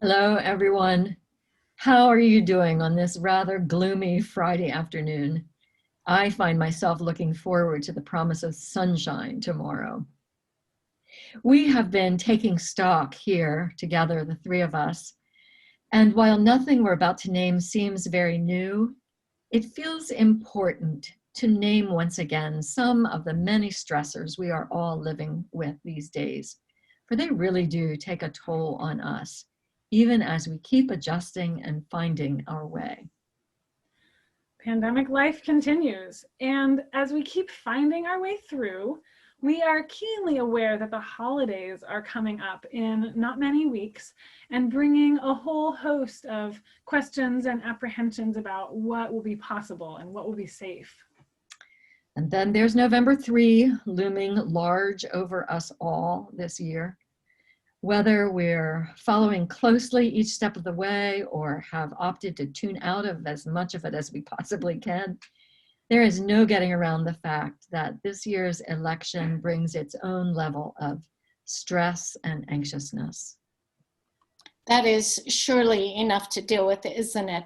Hello, everyone. How are you doing on this rather gloomy Friday afternoon? I find myself looking forward to the promise of sunshine tomorrow. We have been taking stock here together, the three of us, and while nothing we're about to name seems very new, it feels important to name once again some of the many stressors we are all living with these days, for they really do take a toll on us, even as we keep adjusting and finding our way. Pandemic life continues, and as we keep finding our way through, we are keenly aware that the holidays are coming up in not many weeks and bringing a whole host of questions and apprehensions about what will be possible and what will be safe. And then there's November 3 looming large over us all this year. Whether we're following closely each step of the way or have opted to tune out of as much of it as we possibly can, there is no getting around the fact that this year's election brings its own level of stress and anxiousness. That is surely enough to deal with, isn't it?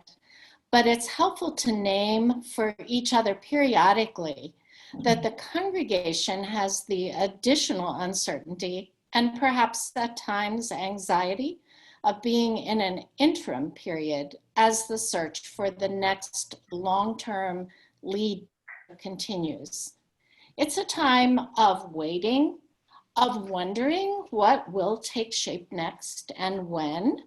But it's helpful to name for each other periodically that the congregation has the additional uncertainty and perhaps at times anxiety of being in an interim period as the search for the next long-term lead continues. It's a time of waiting, of wondering what will take shape next and when.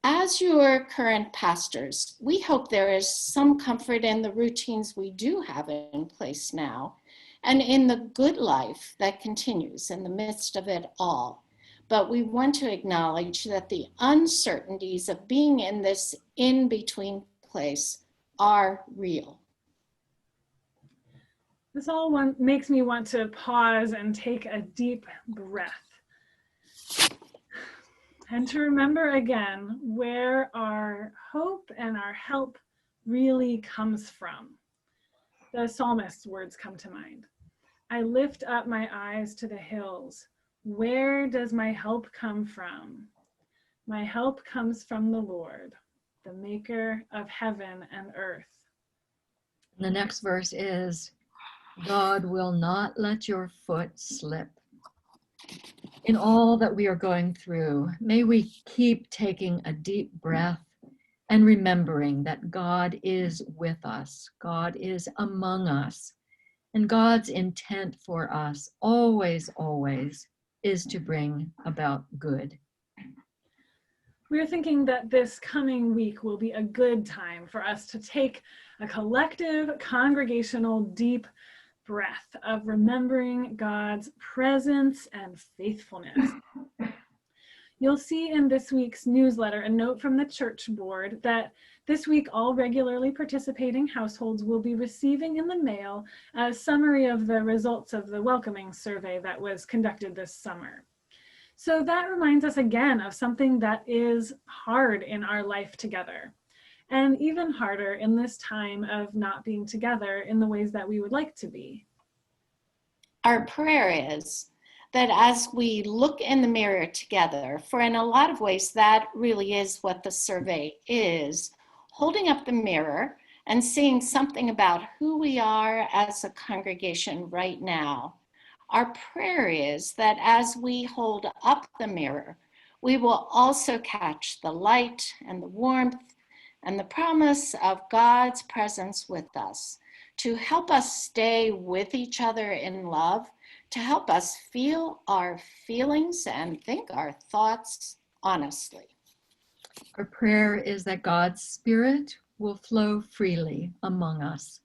As your current pastors, we hope there is some comfort in the routines we do have in place now and in the good life that continues in the midst of it all. But we want to acknowledge that the uncertainties of being in this in-between place are real. This all makes me want to pause and take a deep breath. And to remember again where our hope and our help really comes from. The psalmist's words come to mind. I lift up my eyes to the hills. Where does my help come from? My help comes from the Lord, the maker of heaven and earth. The next verse is, God will not let your foot slip. In all that we are going through, may we keep taking a deep breath and remembering that God is with us, God is among us, and God's intent for us always, always is to bring about good. We're thinking that this coming week will be a good time for us to take a collective congregational deep breath of remembering God's presence and faithfulness. You'll see in this week's newsletter a note from the church board that this week all regularly participating households will be receiving in the mail a summary of the results of the welcoming survey that was conducted this summer. So that reminds us again of something that is hard in our life together, and even harder in this time of not being together in the ways that we would like to be. Our prayer is that as we look in the mirror together, for in a lot of ways that really is what the survey is, holding up the mirror and seeing something about who we are as a congregation right now. Our prayer is that as we hold up the mirror, we will also catch the light and the warmth and the promise of God's presence with us to help us stay with each other in love, to help us feel our feelings and think our thoughts honestly. Our prayer is that God's Spirit will flow freely among us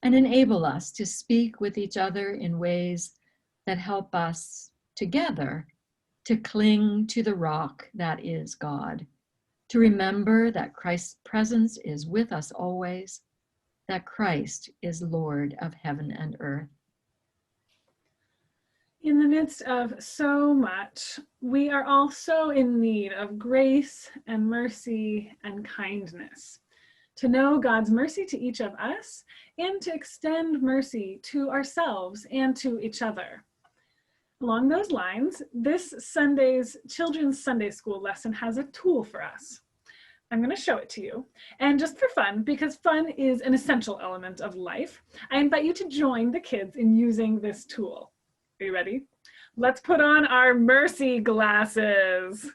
and enable us to speak with each other in ways that help us together to cling to the rock that is God, to remember that Christ's presence is with us always, that Christ is Lord of heaven and earth. In the midst of so much, we are all so in need of grace and mercy and kindness, to know God's mercy to each of us and to extend mercy to ourselves and to each other. Along those lines, this Sunday's Children's Sunday School lesson has a tool for us. I'm going to show it to you. And just for fun, because fun is an essential element of life, I invite you to join the kids in using this tool. Are you ready? Let's put on our Mercy glasses.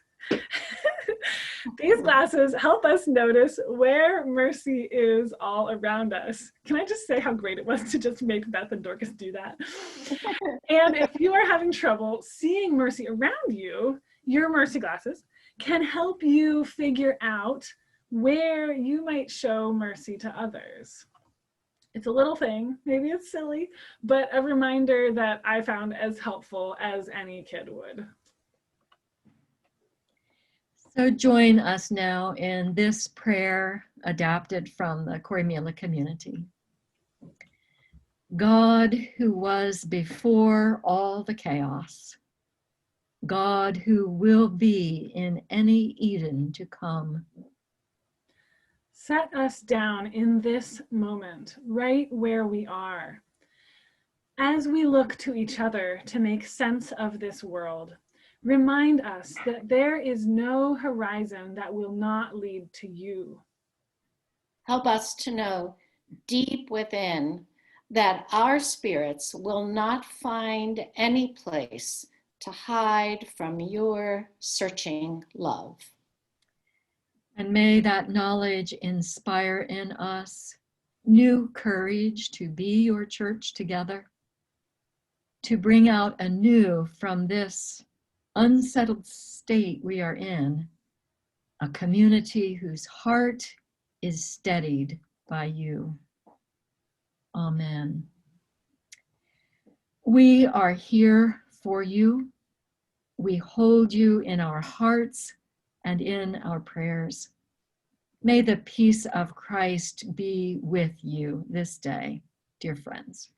These glasses help us notice where mercy is all around us. Can I just say how great it was to just make Beth and Dorcas do that? And if you are having trouble seeing mercy around you, your mercy glasses can help you figure out where you might show mercy to others. It's a little thing, maybe it's silly, but a reminder that I found as helpful as any kid would. So join us now in this prayer adapted from the Corrymeela community. God who was before all the chaos, God who will be in any Eden to come. Set us down in this moment, right where we are. As we look to each other to make sense of this world, remind us that there is no horizon that will not lead to you. Help us to know deep within that our spirits will not find any place to hide from your searching love. And may that knowledge inspire in us new courage to be your church together, to bring out anew from this unsettled state we are in, a community whose heart is steadied by you. Amen. We are here for you. We hold you in our hearts and in our prayers. May the peace of Christ be with you this day, dear friends.